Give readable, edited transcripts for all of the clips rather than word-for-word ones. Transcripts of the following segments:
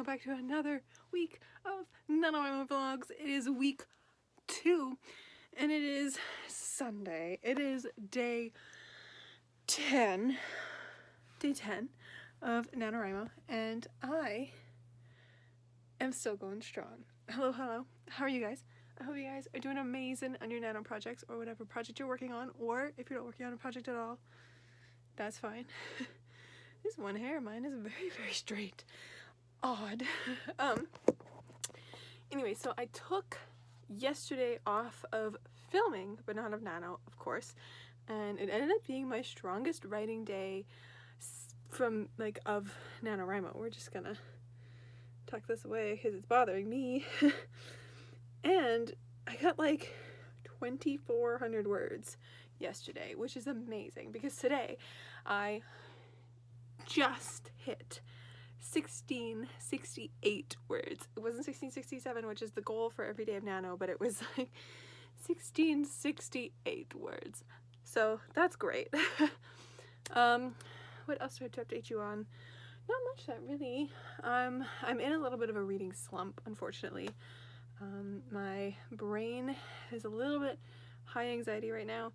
welcome back to another week of NaNoWriMo vlogs. It is week 2 and it is Sunday. It is day 10 of NaNoWriMo and I am still going strong. Hello, how are you guys? I hope you guys are doing amazing on your nano projects or whatever project you're working on, or if you're not working on a project at all, that's fine. This one hair of mine is very straight. Odd. Anyway, so I took yesterday off of filming, but not of Nano, of course, and it ended up being my strongest writing day from, like, of NaNoWriMo. We're just gonna tuck this away because it's bothering me. And I got like 2,400 words yesterday, which is amazing because today I just hit 1668 words. It wasn't 1667, which is the goal for every day of Nano, but it was like 1668 words. So that's great. What else do I have to update you on? Not much that really. I'm in a little bit of a reading slump, unfortunately. My brain is a little bit high anxiety right now,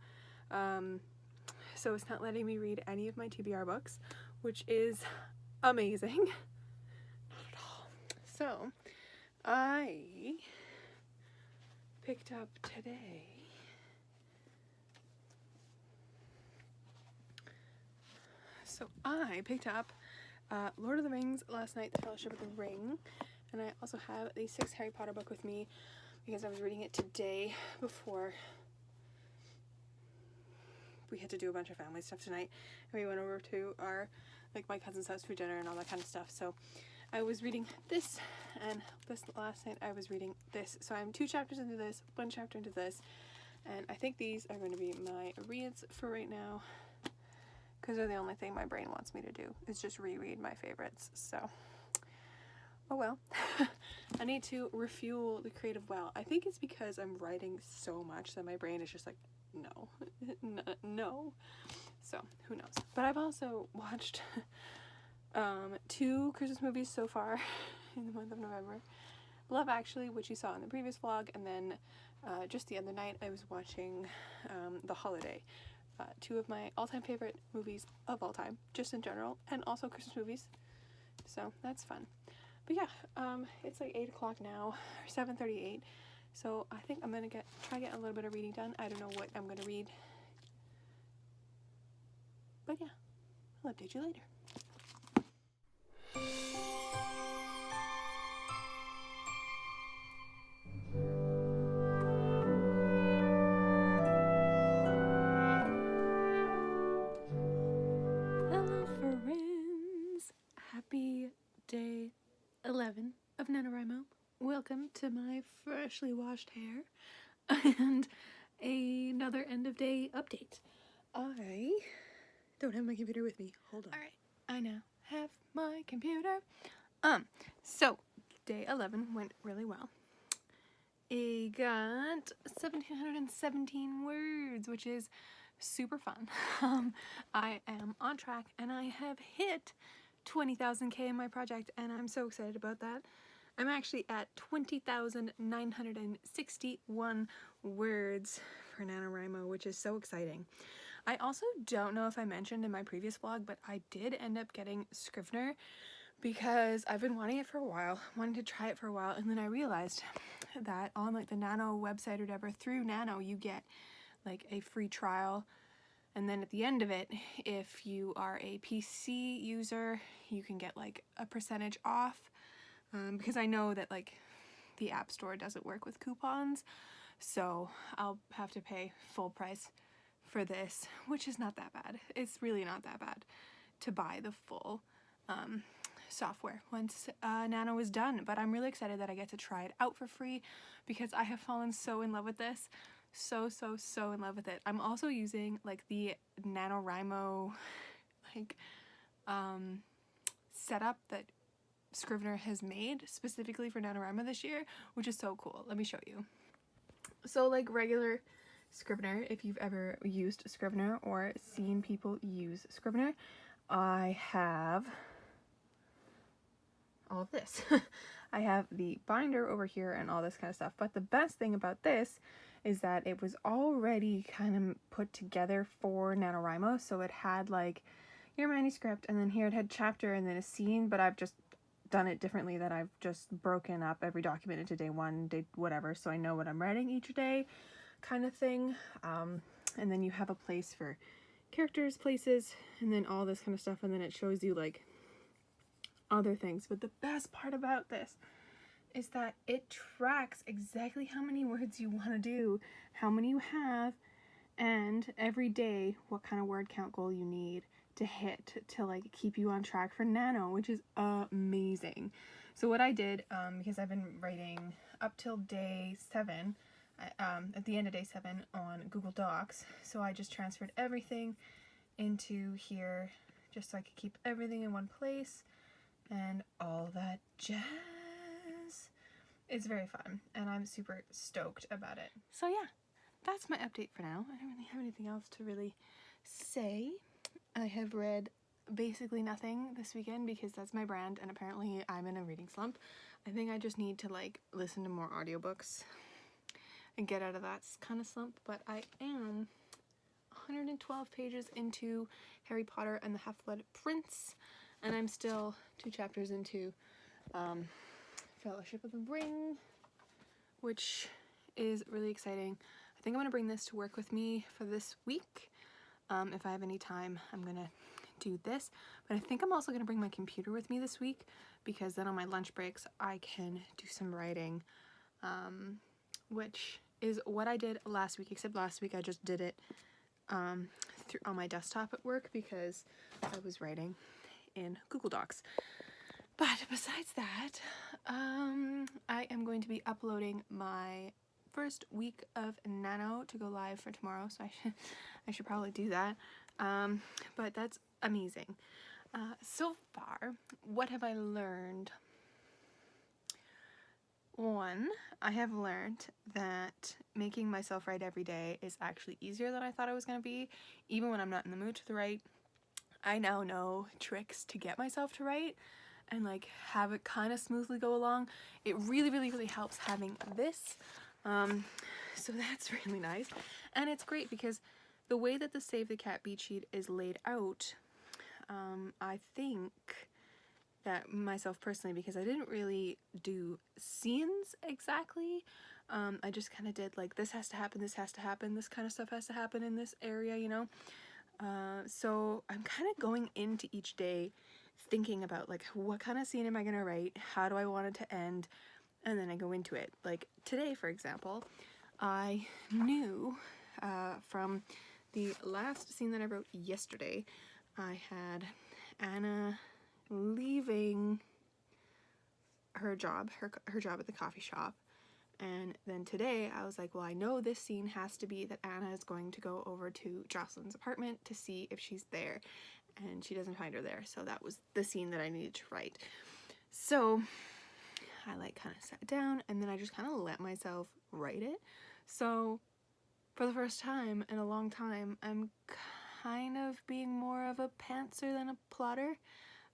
so it's not letting me read any of my TBR books, which is amazing. Not at all. So I picked up today Lord of the Rings last night, The Fellowship of the Ring, and I also have the 6th Harry Potter book with me because I was reading it today before we had to do a bunch of family stuff tonight, and we went over to my cousin's house for dinner and all that kind of stuff. So I was reading this, and this last night I was reading this. So I'm 2 chapters into this, 1 chapter into this, and I think these are going to be my reads for right now because they're the only thing my brain wants me to do is just reread my favorites. So oh well. I need to refuel the creative well. I think it's because I'm writing so much that my brain is just like, no. So who knows? But I've also watched 2 Christmas movies so far in the month of November. Love Actually, which you saw in the previous vlog, and then just the other night I was watching The Holiday. 2 of my all-time favorite movies of all time, just in general, and also Christmas movies. So that's fun. But yeah, it's like 8 o'clock now, or 7:38. So I think I'm gonna try to get a little bit of reading done. I don't know what I'm gonna read, but yeah, I'll update you later. Hello friends! Happy day 11 of NaNoWriMo. Welcome to my freshly washed hair and another end of day update. I don't have my computer with me. Hold on. Alright, I now have my computer. So day 11 went really well. I got 1,717 words, which is super fun. I am on track and I have hit 20,000K in my project, and I'm so excited about that. I'm actually at 20,961 words for NaNoWriMo, which is so exciting. I also don't know if I mentioned in my previous vlog, but I did end up getting Scrivener because I've been wanting it for a while, wanting to try it for a while, and then I realized that on like the Nano website or whatever, through Nano, you get like a free trial. And then at the end of it, if you are a PC user, you can get like a percentage off. Because I know that like the App Store doesn't work with coupons, so I'll have to pay full price for this, which is not that bad. It's really not that bad to buy the full software once Nano is done. But I'm really excited that I get to try it out for free because I have fallen so in love with this. So in love with it. I'm also using like the NaNoWriMo setup that Scrivener has made specifically for NaNoWriMo this year, which is so cool. Let me show you. So like regular Scrivener, if you've ever used Scrivener or seen people use Scrivener, I have all of this. I have the binder over here and all this kind of stuff. But the best thing about this is that it was already kind of put together for NaNoWriMo. So it had like your manuscript, and then here it had chapter and then a scene, but I've just done it differently, that I've just broken up every document into day one, day whatever, so I know what I'm writing each day kind of thing. And then you have a place for characters, places, and then all this kind of stuff, and then it shows you like other things. But the best part about this is that it tracks exactly how many words you want to do, how many you have, and every day what kind of word count goal you need to hit to like keep you on track for Nano, which is amazing. So what I did, because I've been writing up till day 7, at the end of day 7 on Google Docs, so I just transferred everything into here just so I could keep everything in one place and all that jazz. It's very fun and I'm super stoked about it. So yeah, that's my update for now. I don't really have anything else to really say. I have read basically nothing this weekend because that's my brand, and apparently I'm in a reading slump. I think I just need to like listen to more audiobooks and get out of that kind of slump, but I am 112 pages into Harry Potter and the Half-Blood Prince, and I'm still 2 chapters into Fellowship of the Ring, which is really exciting. I think I'm going to bring this to work with me for this week. If I have any time, I'm going to do this. But I think I'm also going to bring my computer with me this week, because then on my lunch breaks I can do some writing, which is what I did last week, except last week I just did it on my desktop at work because I was writing in Google Docs. But besides that, I am going to be uploading my first week of Nano to go live for tomorrow, so I should probably do that. But that's amazing. So far, what have I learned? One, I have learned that making myself write every day is actually easier than I thought it was going to be, even when I'm not in the mood to write. I now know tricks to get myself to write and like have it kind of smoothly go along. It really, really, really helps having this. So that's really nice. And it's great because the way that the Save the Cat beat sheet is laid out, I think that myself personally, because I didn't really do scenes exactly, I just kind of did like, this has to happen, this has to happen, this kind of stuff has to happen in this area, you know? So I'm kind of going into each day thinking about like, what kind of scene am I going to write? How do I want it to end? And then I go into it. Like today, for example, I knew from the last scene that I wrote yesterday, I had Anna leaving her job at the coffee shop. And then today I was like, well, I know this scene has to be that Anna is going to go over to Jocelyn's apartment to see if she's there, and she doesn't find her there. So that was the scene that I needed to write. So I like kind of sat down and then I just kind of let myself write it. So for the first time in a long time, I'm kind of being more of a pantser than a plotter.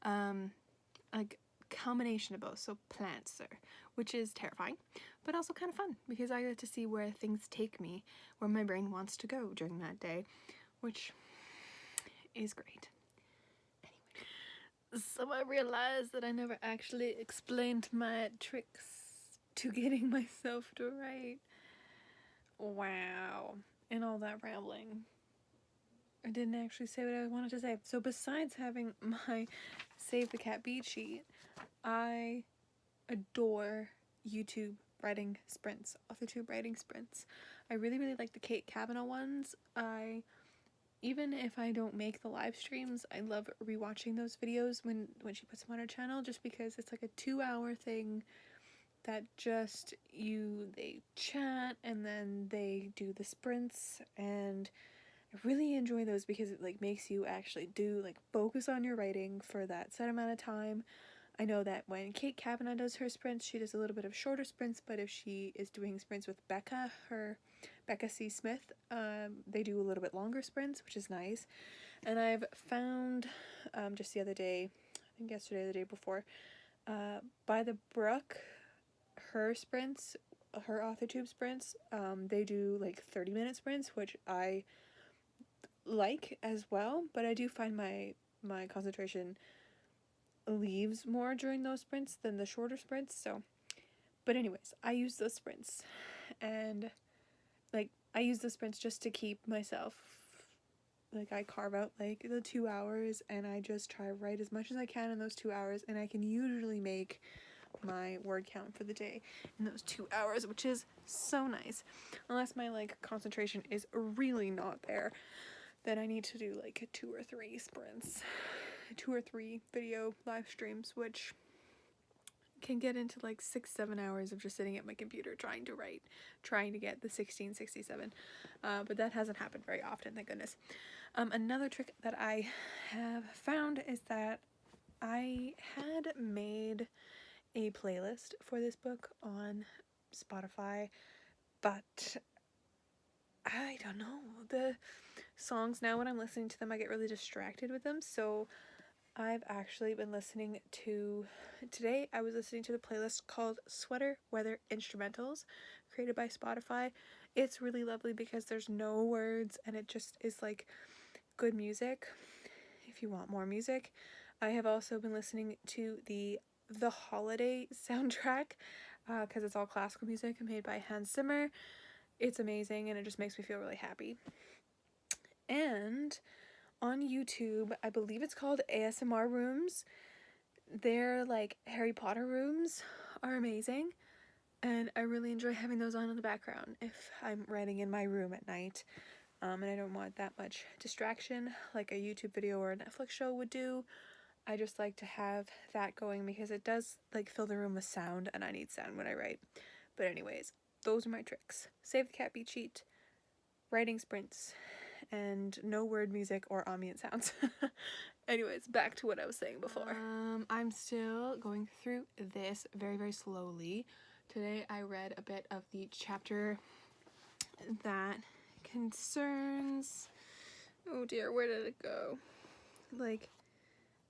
Like combination of both, so plantser, which is terrifying, but also kind of fun because I get to see where things take me, where my brain wants to go during that day, which is great. Anyway, so I realized that I never actually explained my tricks to getting myself to write. Wow. And all that rambling, I didn't actually say what I wanted to say. So besides having my Save the Cat beat sheet, I adore YouTube writing sprints, AuthorTube writing sprints. I really, really like the Kate Kavanaugh ones. Even if I don't make the live streams, I love rewatching those videos when she puts them on her channel, just because it's like a 2-hour thing that just they chat and then they do the sprints, and I really enjoy those because it like makes you actually focus on your writing for that set amount of time. I know that when Kate Kavanaugh does her sprints, she does a little bit of shorter sprints, but if she is doing sprints with Becca C. Smith, they do a little bit longer sprints, which is nice. And I've found just the other day, I think yesterday or the day before, By the Brook, her sprints, her AuthorTube sprints, they do like 30-minute sprints, which I like as well, but I do find my concentration leaves more during those sprints than the shorter sprints. So, but anyways, I use those sprints, and like I use the sprints just to keep myself, like I carve out like the 2 hours and I just try to write as much as I can in those 2 hours, and I can usually make my word count for the day in those 2 hours, which is so nice. Unless my like concentration is really not there, then I need to do like 2 or 3 sprints, 2 or 3 video live streams, which can get into like 6-7 hours of just sitting at my computer trying to write, trying to get the 1667. But that hasn't happened very often, thank goodness. Another trick that I have found is that I had made a playlist for this book on Spotify, but I don't know, the songs now, when I'm listening to them, I get really distracted with them. So I've actually been listening to, today I was listening to the playlist called Sweater Weather Instrumentals, created by Spotify. It's really lovely because there's no words and it just is like good music if you want more music. I have also been listening to the Holiday soundtrack because it's all classical music made by Hans Zimmer. It's amazing and it just makes me feel really happy. And on YouTube, I believe it's called ASMR rooms. Their like Harry Potter rooms are amazing, and I really enjoy having those on in the background if I'm writing in my room at night, and I don't want that much distraction like a YouTube video or a Netflix show would do. I just like to have that going because it does like fill the room with sound, and I need sound when I write. But anyways, those are my tricks. Save the cat beat sheet, writing sprints, and no word music or ambient sounds. Anyways, back to what I was saying before. I'm still going through this very, very slowly. Today I read a bit of the chapter that concerns, oh dear, where did it go? Like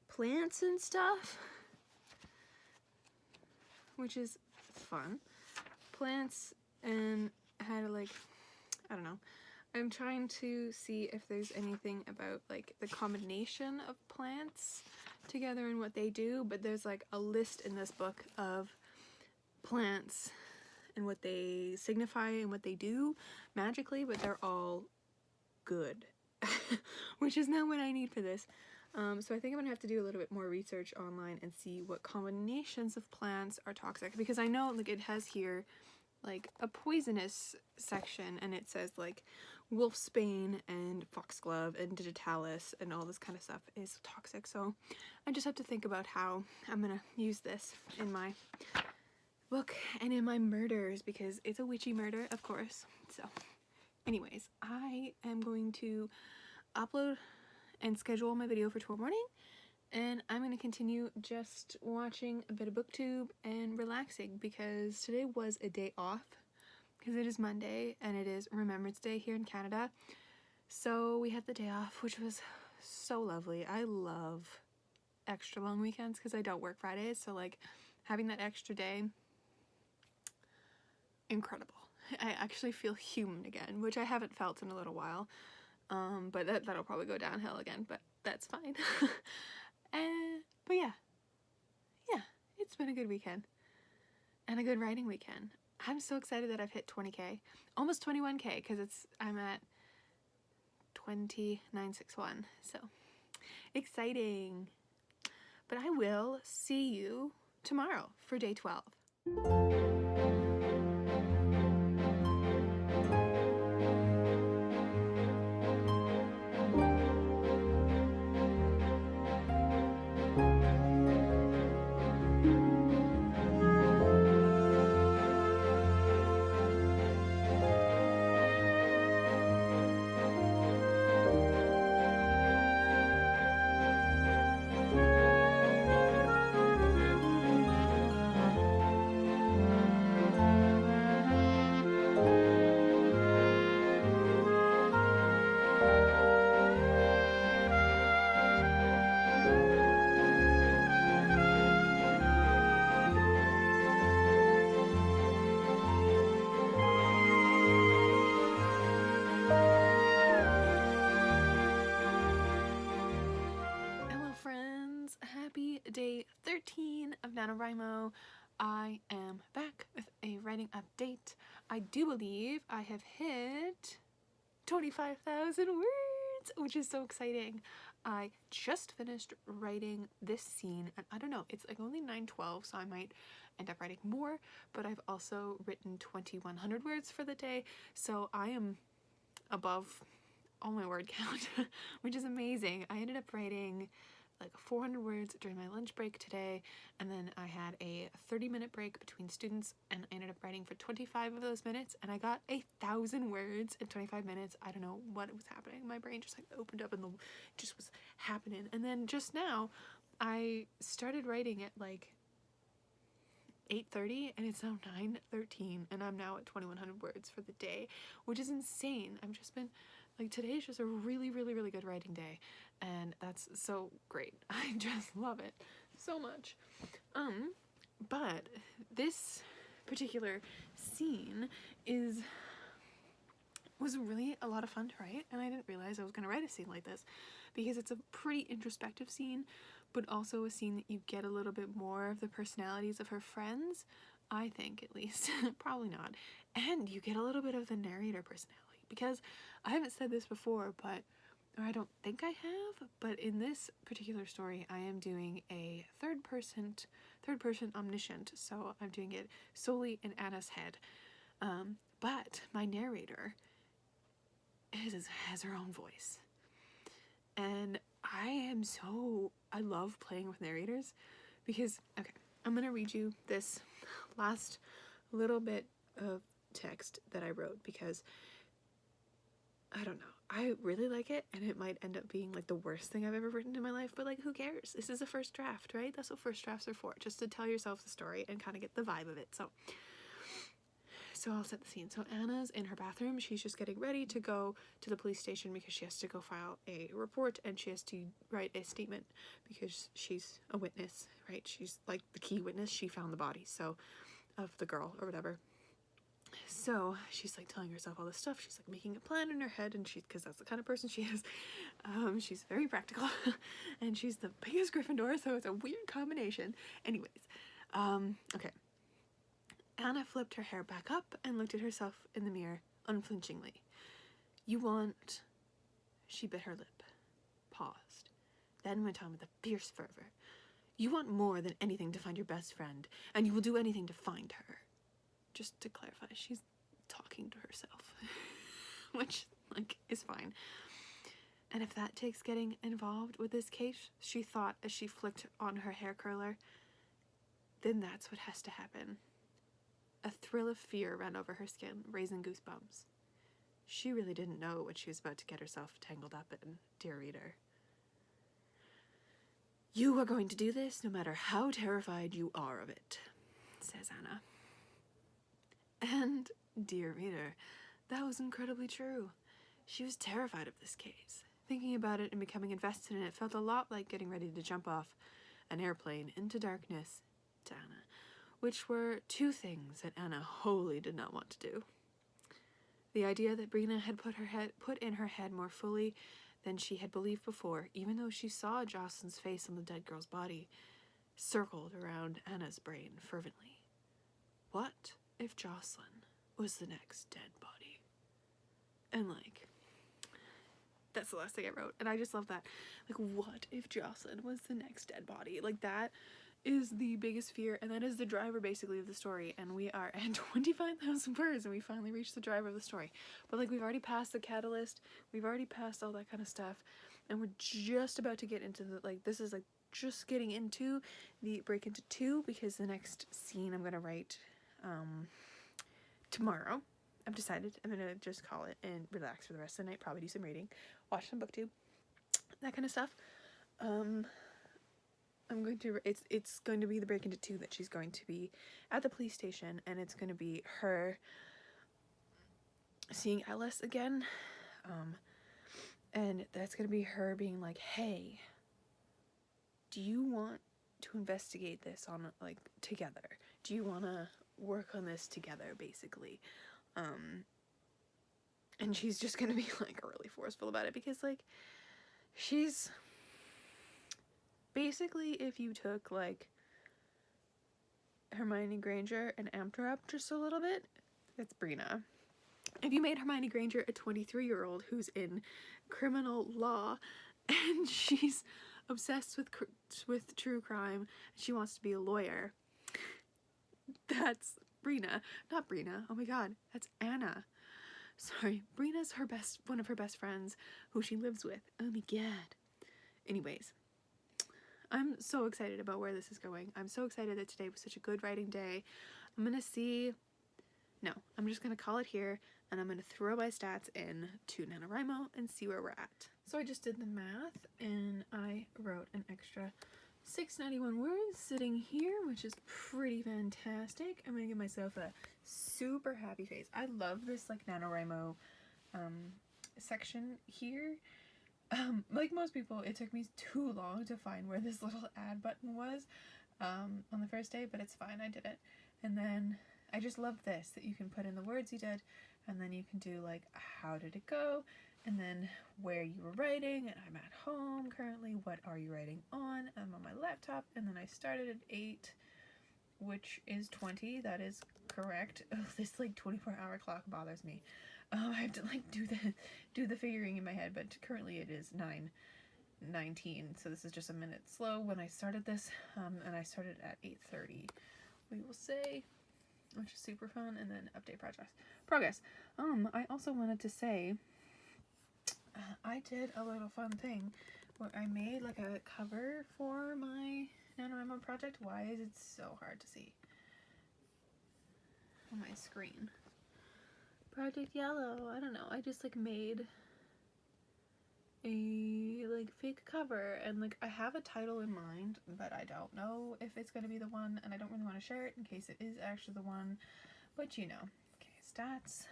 plants and stuff, which is fun. Plants and how to like, I don't know. I'm trying to see if there's anything about like the combination of plants together and what they do, but there's like a list in this book of plants and what they signify and what they do magically, but they're all good, which is not what I need for this. So I think I'm gonna have to do a little bit more research online and see what combinations of plants are toxic, because I know like it has here like a poisonous section and it says like wolfsbane and foxglove and digitalis and all this kind of stuff is toxic. So I just have to think about how I'm gonna use this in my book and in my murders, because it's a witchy murder, of course. So anyways, I am going to upload and schedule my video for tomorrow morning, and I'm going to continue just watching a bit of booktube and relaxing, because today was a day off because it is Monday and it is Remembrance Day here in Canada. So we had the day off, which was so lovely. I love extra long weekends because I don't work Fridays, so like having that extra day, incredible. I actually feel human again, which I haven't felt in a little while. But that'll probably go downhill again, but that's fine. But yeah, it's been a good weekend and a good writing weekend. I'm so excited that I've hit 20k, almost 21k, because I'm at 2961, so exciting. But I will see you tomorrow for day 12. day 13 of NaNoWriMo. I am back with a writing update. I do believe I have hit 25,000 words, which is so exciting. I just finished writing this scene, and I don't know, it's like only 9:12, so I might end up writing more, but I've also written 2,100 words for the day, so I am above all my word count, which is amazing. I ended up writing like 400 words during my lunch break today, and then I had a 30-minute break between students, and I ended up writing for 25 of those minutes, and I got 1,000 words in 25 minutes. I don't know what was happening. My brain just like opened up and it just was happening. And then just now I started writing at like 8:30, and it's now 9:13, and I'm now at 2,100 words for the day, which is insane. I've just been like, today's just a really good writing day, and that's so great. I just love it so much. But this particular scene was really a lot of fun to write, and I didn't realize I was going to write a scene like this because it's a pretty introspective scene, but also a scene that you get a little bit more of the personalities of her friends, I think, at least. Probably not. And you get a little bit of the narrator personality, because I haven't said this before, or I don't think I have, but in this particular story I am doing a third person omniscient, so I'm doing it solely in Anna's head, but my narrator has her own voice, and I love playing with narrators because, okay, I'm gonna read you this last little bit of text that I wrote because I don't know, I really like it, and it might end up being like the worst thing I've ever written in my life, but like, who cares? This is a first draft, right? That's what first drafts are for, just to tell yourself the story and kind of get the vibe of it. So I'll set the scene. So Anna's in her bathroom. She's just getting ready to go to the police station because she has to go file a report, and she has to write a statement because she's a witness, right? She's like the key witness. She found the body, so, of the girl or whatever. So she's like telling herself all this stuff. She's like making a plan in her head, and because that's the kind of person she is. She's very practical, and she's the biggest Gryffindor, so it's a weird combination. Anyways, okay. Anna flipped her hair back up and looked at herself in the mirror unflinchingly. "You want..." She bit her lip, paused, then went on with a fierce fervor. "You want more than anything to find your best friend, and you will do anything to find her." Just to clarify, she's talking to herself, which, like, is fine. "And if that takes getting involved with this case," she thought as she flicked on her hair curler, "then that's what has to happen." A thrill of fear ran over her skin, raising goosebumps. She really didn't know what she was about to get herself tangled up in, dear reader. "You are going to do this no matter how terrified you are of it," says Anna. And, dear reader, that was incredibly true. She was terrified of this case. Thinking about it and becoming invested in it felt a lot like getting ready to jump off an airplane into darkness to Anna, which were two things that Anna wholly did not want to do. The idea that Brina had put in her head more fully than she had believed before, even though she saw Jocelyn's face on the dead girl's body, circled around Anna's brain fervently. What if Jocelyn was the next dead body? And like, that's the last thing I wrote, and I just love that. Like, what if Jocelyn was the next dead body? Like, that is the biggest fear, and that is the driver basically of the story, and we are at 25,000 words, and we finally reached the driver of the story. But like, we've already passed the catalyst, we've already passed all that kind of stuff, and we're just about to get into the, like, this is like just getting into the break into 2, because the next scene I'm gonna write tomorrow. I've decided I'm gonna just call it and relax for the rest of the night, probably do some reading, watch some booktube, that kind of stuff. It's going to be the break into 2 that she's going to be at the police station, and it's going to be her seeing Alice again, and that's going to be her being like, "Hey, do you want to investigate this on, like, together? Do you want to work on this together," basically? And she's just going to be, like, really forceful about it, because, like, she's basically if you took like Hermione Granger and amped her up just a little bit, that's Brina. If you made Hermione Granger a 23-year-old who's in criminal law and she's obsessed with true crime, she wants to be a lawyer, that's Brina. Not Brina. Oh my god, that's Anna. Sorry, Brina's one of her best friends who she lives with. Oh my god. Anyways, I'm so excited about where this is going. I'm so excited that today was such a good writing day. I'm just gonna call it here, and I'm gonna throw my stats in to NaNoWriMo and see where we're at. So I just did the math, and I wrote an extra 691 words sitting here, which is pretty fantastic. I'm gonna give myself a super happy face. I love this like NaNoWriMo section here. Like most people, it took me too long to find where this little add button was on the first day, but it's fine, I did it. And then I just love this, that you can put in the words you did, and then you can do like how did it go, and then where you were writing, and I'm at home currently, what are you writing on? I'm on my laptop, and then I started at 8, which is 20, that is correct. Oh, this like 24-hour clock bothers me. I have to like do the figuring in my head, but currently it is 9:19, so this is just a minute slow when I started this, and I started at 8:30, we will say, which is super fun. And then update progress. I also wanted to say, I did a little fun thing where I made like a cover for my NaNoWriMo project. Why is it so hard to see on my screen? Project Yellow, I don't know, I just like made a like fake cover, and like I have a title in mind, but I don't know if it's gonna be the one, and I don't really want to share it in case it is actually the one, but you know. Okay, stats.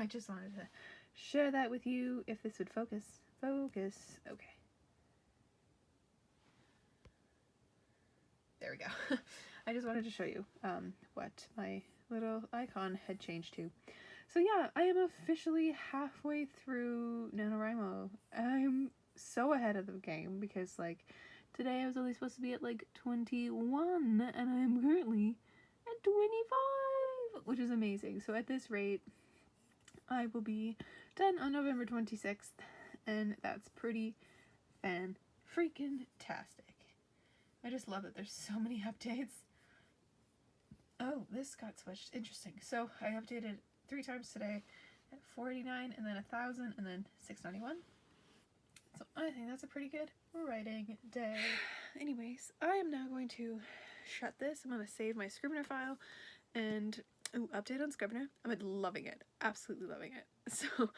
I just wanted to share that with you. If this would focus. Okay, there we go. I just wanted to show you what my little icon had changed to. So yeah, I am officially halfway through NaNoWriMo. I'm so ahead of the game because like today I was only supposed to be at like 21, and I'm currently at 25, which is amazing. So at this rate, I will be done on November 26th, and that's pretty freaking-tastic. I just love that there's so many updates. Oh, this got switched. Interesting. So I updated 3 times today at 489, and then 1,000, and then 691. So I think that's a pretty good writing day. Anyways, I am now going to shut this. I'm going to save my Scrivener file and update on Scrivener. I'm loving it. Absolutely loving it. So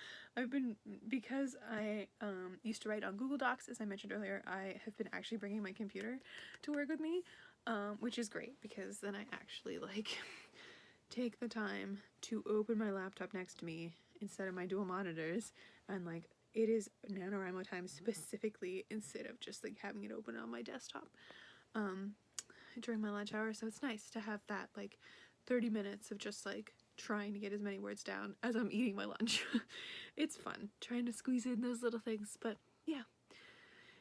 because I used to write on Google Docs, as I mentioned earlier, I have been actually bringing my computer to work with me, which is great because then I actually like take the time to open my laptop next to me instead of my dual monitors, and like it is NaNoWriMo time specifically instead of just like having it open on my desktop during my lunch hour. So it's nice to have that like 30 minutes of just like trying to get as many words down as I'm eating my lunch. It's fun trying to squeeze in those little things, but yeah.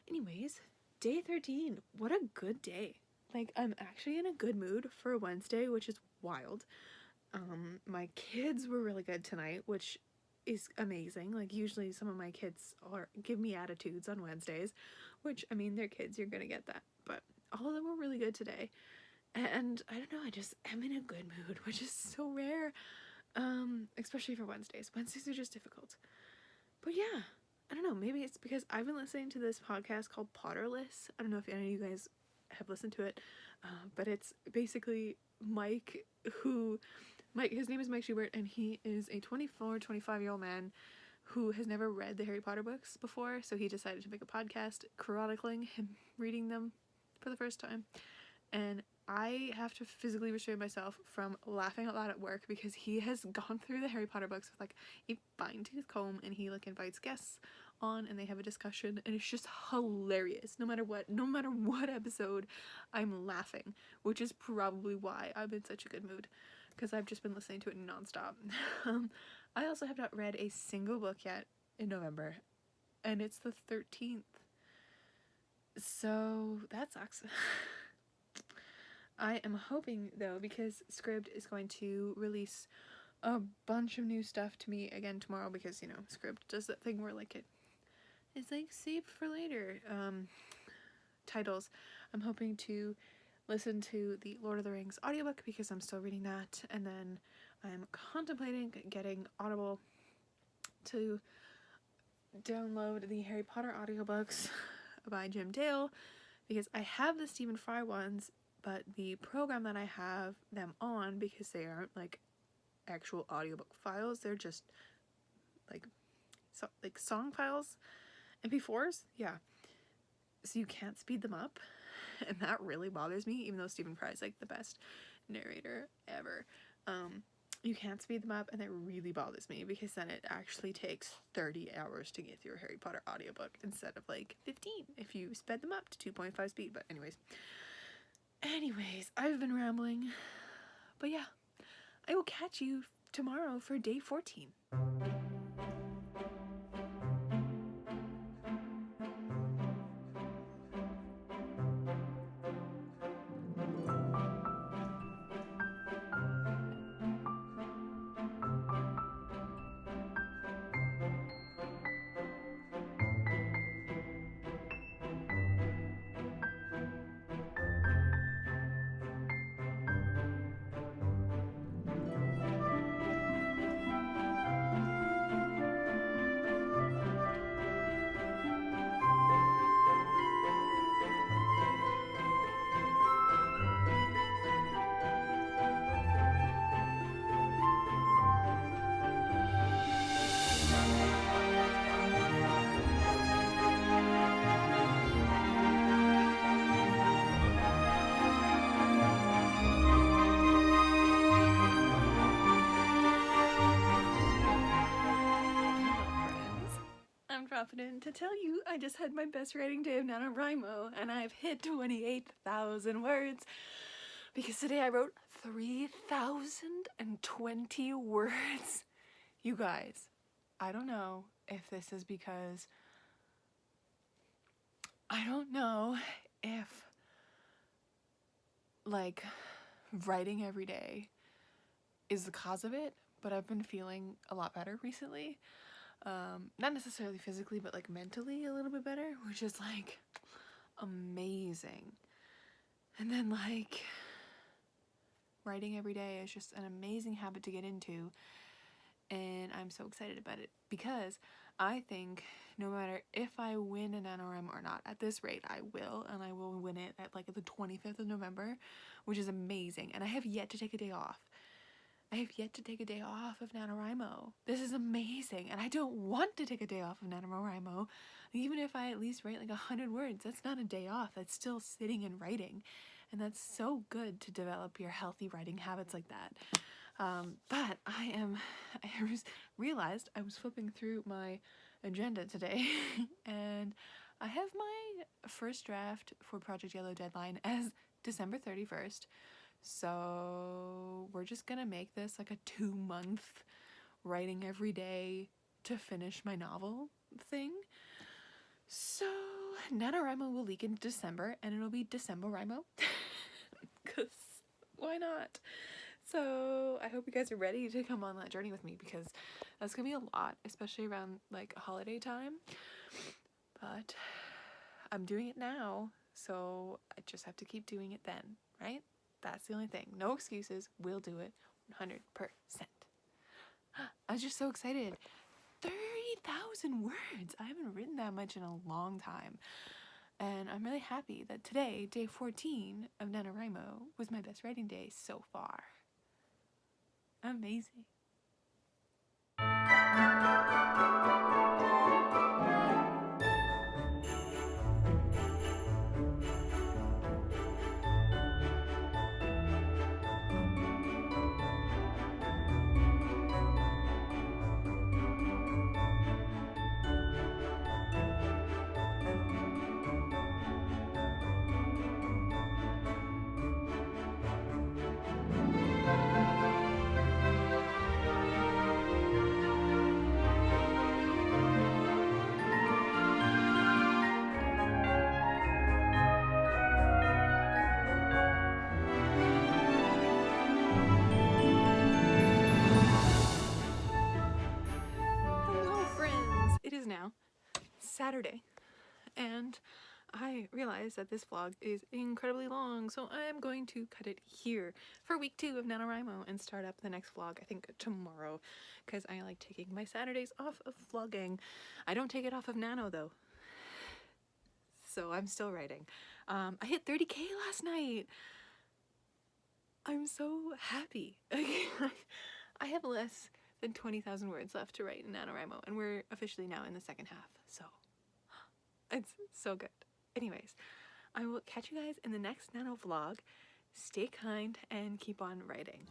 Anyways, day 13, what a good day. Like I'm actually in a good mood for a Wednesday, which is wild. My kids were really good tonight, which is amazing. Like usually some of my kids give me attitudes on Wednesdays, which I mean, they're kids, you're gonna get that, but all of them were really good today. And I don't know, I just am in a good mood, which is so rare, especially for Wednesdays. Wednesdays are just difficult. But yeah, I don't know, maybe it's because I've been listening to this podcast called Potterless. I don't know if any of you guys have listened to it, but it's basically his name is Mike Schubert, and he is a 25-year-old man who has never read the Harry Potter books before, so he decided to make a podcast chronicling him reading them for the first time. And I have to physically restrain myself from laughing out loud at work because he has gone through the Harry Potter books with like a fine-tooth comb, and he like invites guests on and they have a discussion, and it's just hilarious. No matter what episode, I'm laughing, which is probably why I'm in such a good mood, because I've just been listening to it nonstop. I also have not read a single book yet in November, and it's the 13th. So that sucks. I am hoping though, because Scribd is going to release a bunch of new stuff to me again tomorrow, because you know Scribd does that thing where like it's like save for later titles. I'm hoping to listen to the Lord of the Rings audiobook because I'm still reading that, and then I'm contemplating getting Audible to download the Harry Potter audiobooks by Jim Dale, because I have the Stephen Fry ones, but the program that I have them on, because they aren't like actual audiobook files, they're just like song files, MP4s, yeah. So you can't speed them up, and that really bothers me, even though Stephen Fry is like the best narrator ever. You can't speed them up, and it really bothers me, because then it actually takes 30 hours to get through a Harry Potter audiobook instead of like 15 if you sped them up to 2.5 speed. But anyways, I've been rambling, but yeah, I will catch you tomorrow for day 14. I'm confident to tell you I just had my best writing day of NaNoWriMo, and I've hit 28,000 words, because today I wrote 3,020 words. You guys, I don't know if this is because I don't know if like writing every day is the cause of it, but I've been feeling a lot better recently. Not necessarily physically, but like mentally a little bit better, which is like amazing. And then like writing every day is just an amazing habit to get into, and I'm so excited about it, because I think no matter if I win a NaNoWriMo or not, at this rate I will, and I will win it at like the 25th of November, which is amazing, and I have yet to take a day off. I have yet to take a day off of NaNoWriMo. This is amazing, and I don't want to take a day off of NaNoWriMo. Even if I at least write like 100 words, that's not a day off. That's still sitting and writing, and that's so good to develop your healthy writing habits like that. But I realized I was flipping through my agenda today, and I have my first draft for Project Yellow deadline as December 31st. So we're just gonna make this like a 2-month writing every day to finish my novel thing. So NaNoWriMo will leak in December, and it'll be December-Rimo, because why not? So I hope you guys are ready to come on that journey with me, because that's gonna be a lot, especially around like holiday time. But I'm doing it now, so I just have to keep doing it then, right? That's the only thing. No excuses. We'll do it 100%. I was just so excited. 30,000 words. I haven't written that much in a long time. And I'm really happy that today, day 14 of NaNoWriMo, was my best writing day so far. Amazing. Saturday, and I realized that this vlog is incredibly long, so I'm going to cut it here for week 2 of NaNoWriMo and start up the next vlog, I think tomorrow, because I like taking my Saturdays off of vlogging. I don't take it off of Nano though, so I'm still writing. I hit 30K last night. I'm so happy. I have less than 20,000 words left to write in NaNoWriMo, and we're officially now in the second half, so it's so good. Anyways, I will catch you guys in the next Nano vlog. Stay kind and keep on writing.